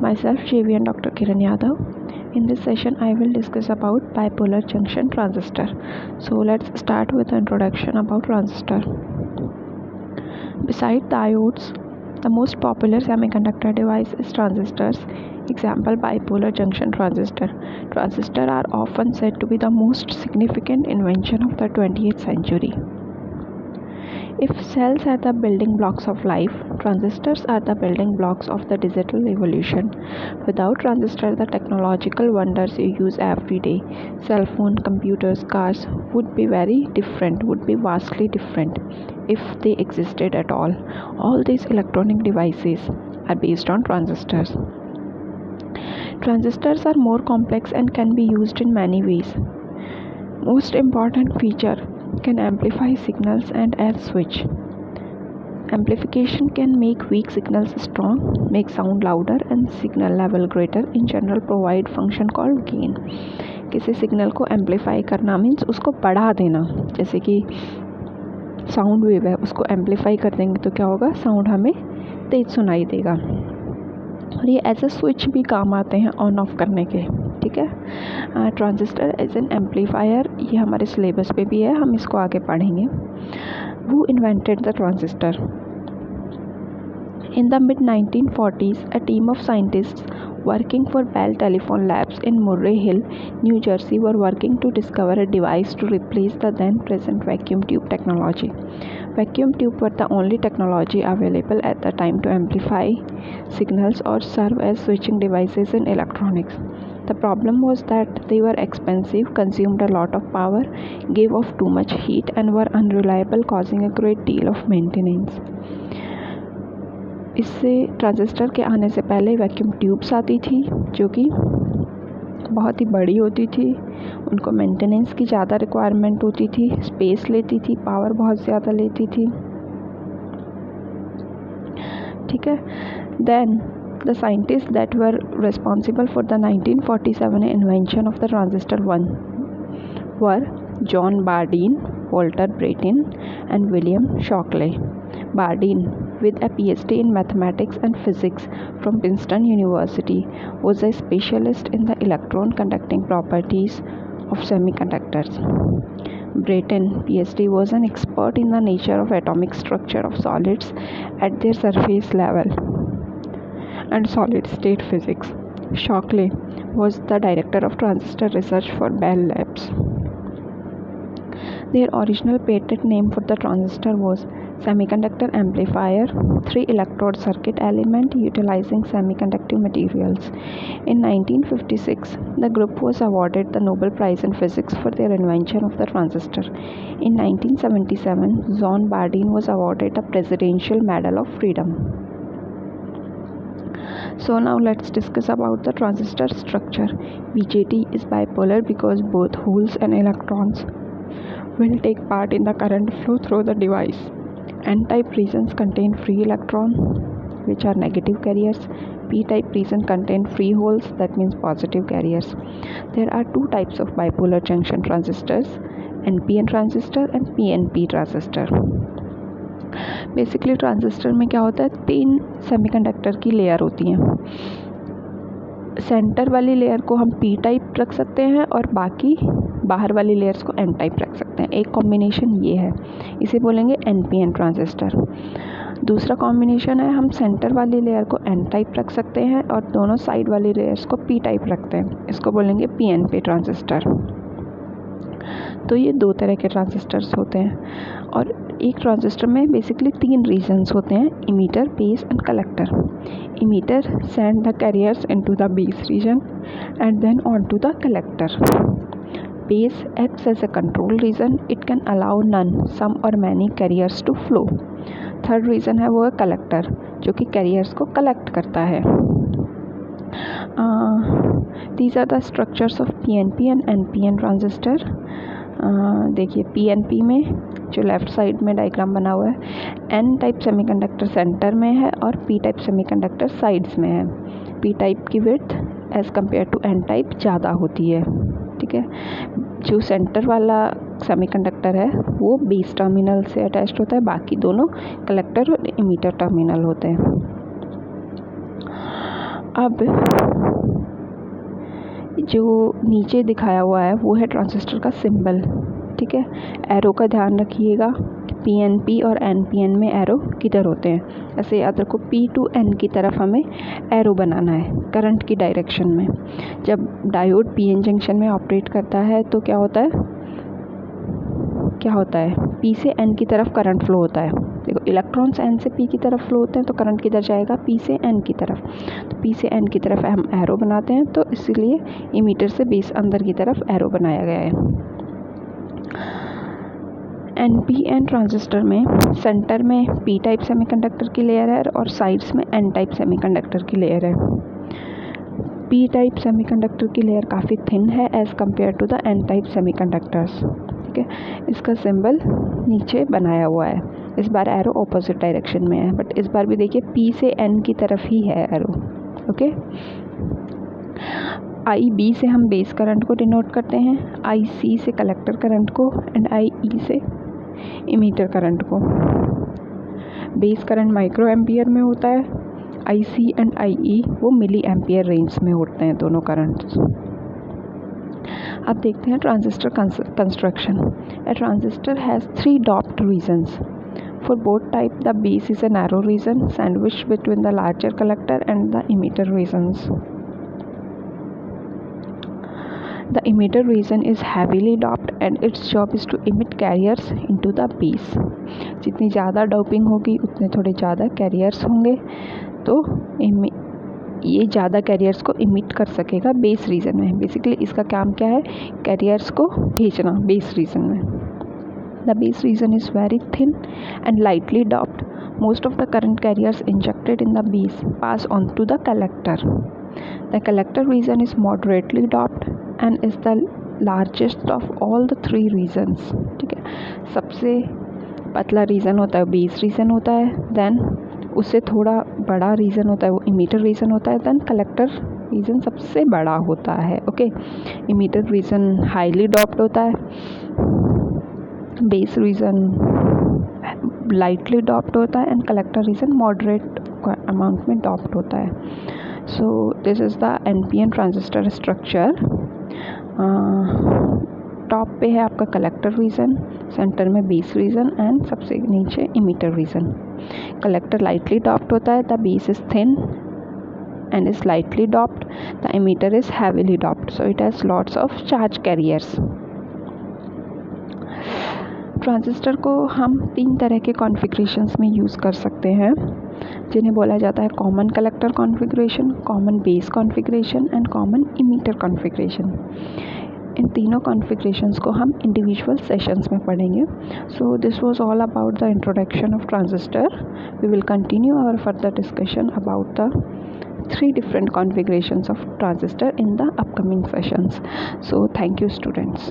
Myself JV and Dr. Kiran Yadav. In this session I will discuss about bipolar junction transistor. So let's start with the introduction about transistor. Besides diodes, the most popular semiconductor device is transistors. Example, bipolar junction transistor. Transistors are often said to be the most significant invention of the 20th century. If cells are the building blocks of life, transistors are the building blocks of the digital evolution. Without transistors, the technological wonders you use every day, cell phone, computers, cars, would be vastly different if they existed at all. All these electronic devices are based on transistors. Transistors are more complex and can be used in many ways. Most important feature can amplify signals and as switch. Amplification can make weak signals strong, make sound louder and signal level greater. In general, provide function called gain. किसी signal को amplify करना means उसको बढ़ा देना. जैसे कि sound wave है, उसको एम्पलीफाई कर देंगे तो क्या होगा, साउंड हमें तेज सुनाई देगा. और ये एज अ स्विच भी काम आते हैं ऑन ऑफ करने के. ठीक है. ट्रांजिस्टर एज एन एम्पलीफायर, ये हमारे सिलेबस पे भी है, हम इसको आगे पढ़ेंगे. Who invented the transistor? In the mid-1940s, a team of scientists working for Bell Telephone Labs in Murray Hill, New Jersey were working to discover a device to replace the then-present vacuum tube technology. Vacuum tube were the only technology available at the time to amplify signals or serve as switching devices in electronics. The problem was that they were expensive, consumed a lot of power, gave off too much heat and were unreliable, causing a great deal of maintenance. इससे transistor के आने से पहले vacuum tubes आती थी जो कि बहुत ही बड़ी होती थी, उनको मेंटेनेंस की ज़्यादा रिक्वायरमेंट होती थी, स्पेस लेती थी, पावर बहुत ज़्यादा लेती थी. ठीक है. Then the scientists that were responsible for the 1947 invention of the transistor were John Bardeen, Walter Brattain, and William Shockley. Bardeen, with a PhD in mathematics and physics from Princeton University, was a specialist in the electron conducting properties of semiconductors. Brattain, PhD, was an expert in the nature of atomic structure of solids at their surface level and solid-state physics. Shockley was the director of transistor research for Bell Labs. Their original patent name for the transistor was semiconductor amplifier, 3-electrode circuit element utilizing semiconductive materials. In 1956, the group was awarded the Nobel Prize in Physics for their invention of the transistor. In 1977, John Bardeen was awarded the Presidential Medal of Freedom. So now let's discuss about the transistor structure. BJT is bipolar because both holes and electrons will take part in the current flow through the device. N-type regions contain free electrons, which are negative carriers. P-type region contain free holes, that means positive carriers. There are two types of bipolar junction transistors, NPN transistor and PNP transistor. Basically transistor में क्या होता है, 3 semiconductor की layer होती हैं. Centre वाली layer को हम पी टाइप रख सकते हैं और बाकी बाहर वाली लेयर्स को एन टाइप रख सकते हैं. एक कॉम्बिनेशन ये है, इसे बोलेंगे एनपीएन ट्रांजिस्टर. दूसरा कॉम्बिनेशन है, हम सेंटर वाली लेयर को एन टाइप रख सकते हैं और दोनों साइड वाली लेयर्स को पी टाइप रखते हैं, इसको बोलेंगे पीएनपी ट्रांजिस्टर. तो ये 2 तरह के ट्रांजिस्टर्स होते हैं. और एक ट्रांजिस्टर में बेसिकली 3 रीजन्स होते हैं, emitter, base and collector. Emitter send the carriers into the base region and then on to the collector. Base acts as a control region, it can allow none, some or many carriers to flow. Third region है वो है collector, जो कि carriers को collect करता है. These are the structures of PNP and NPN transistor. देखिए PNP में जो लेफ़्ट साइड में डायग्राम बना हुआ है, एन टाइप सेमीकंडक्टर सेंटर में है और पी टाइप सेमीकंडक्टर साइड्स में है. पी टाइप की width as compare to N type ज़्यादा होती है. ठीक है. जो सेंटर वाला सेमीकंडक्टर है वो बेस टर्मिनल से अटैच्ड होता है, बाकी दोनों कलेक्टर और इमीटर टर्मिनल होते हैं. अब जो नीचे दिखाया हुआ है वो है ट्रांजिस्टर का सिंबल, ठीक है। एरो का ध्यान रखिएगा, PNP और NPN में एरो किधर होते हैं। ऐसे याद रखो, P to N की तरफ हमें एरो बनाना है करंट की डायरेक्शन में। जब डायोड PN जंक्शन में ऑपरेट करता है तो क्या होता है, P से N की तरफ करंट फ्लो होता है। देखो, इलेक्ट्रॉन्स N से P की तरफ फ्लो होते हैं तो करंट किधर जाएगा, P से N की तरफ। तो P से N की तरफ हम एरो बनाते हैं, तो इसीलिए इमीटर से बेस अंदर की तरफ एरो बनाया गया है। NPN ट्रांजिस्टर में सेंटर में P टाइप सेमीकंडक्टर की लेयर है और साइड्स में N टाइप सेमीकंडक्टर की लेयर है। P टाइप सेमीकंडक्टर की लेयर काफ़ी थिन है as compare to the N type semiconductors, ठीक है। इसका सिंबल नीचे बनाया हुआ है। इस बार एरो ऑपोजिट डायरेक्शन में है, बट इस बार भी देखिए P से N की तरफ ही है एरो, ओके। IB से हम बेस करंट को डिनोट करते हैं, IC से कलेक्टर करंट को एंड IE से इमीटर करंट को। बेस करंट माइक्रो एम्पियर में होता है, IC एंड IE वो मिली एम्पियर रेंज में होते हैं दोनों करंट्स। अब देखते हैं transistor construction. A transistor has 3 doped regions. For both type, the base is a narrow region sandwiched between the larger collector and the emitter regions. The emitter region is heavily doped and its job is to emit carriers into the base. जितनी ज़्यादा doping होगी उतने थोड़े ज़्यादा carriers होंगे, तो ये ज़्यादा कैरियर्स को इमिट कर सकेगा बेस रीजन में। बेसिकली इसका काम क्या है, कैरियर्स को भेजना बेस रीजन में। The base region is very thin and lightly doped. Most of the current carriers injected in the base pass on to the collector. The collector region is moderately doped and is the largest of all the 3 regions. ठीक है, सबसे पतला reason होता है base reason होता है, then उससे थोड़ा बड़ा रीजन होता है वो इमीटर रीजन होता है, देन कलेक्टर रीजन सबसे बड़ा होता है, okay. Emitter region highly doped होता है, बेस रीजन लाइटली डॉप्ड होता है and collector region moderate amount में डॉप्ड होता है। So this is the NPN transistor structure. Top पे है आपका कलेक्टर रीजन, सेंटर में बेस रीजन एंड सबसे नीचे emitter region. Collector lightly doped होता है, the base is thin and is lightly doped, the emitter is heavily doped, so it has lots of charge carriers. Transistor को हम 3 तरह के configurations में यूज़ कर सकते हैं, जिन्हें बोला जाता है common collector configuration, common base configuration and common emitter configuration. इन तीनों कॉन्फ़िगरेशंस को हम इंडिविजुअल सेशंस में पढ़ेंगे। So this was all about the introduction of transistor. We will continue our further discussion about the 3 different configurations of transistor in the upcoming sessions. So thank you students.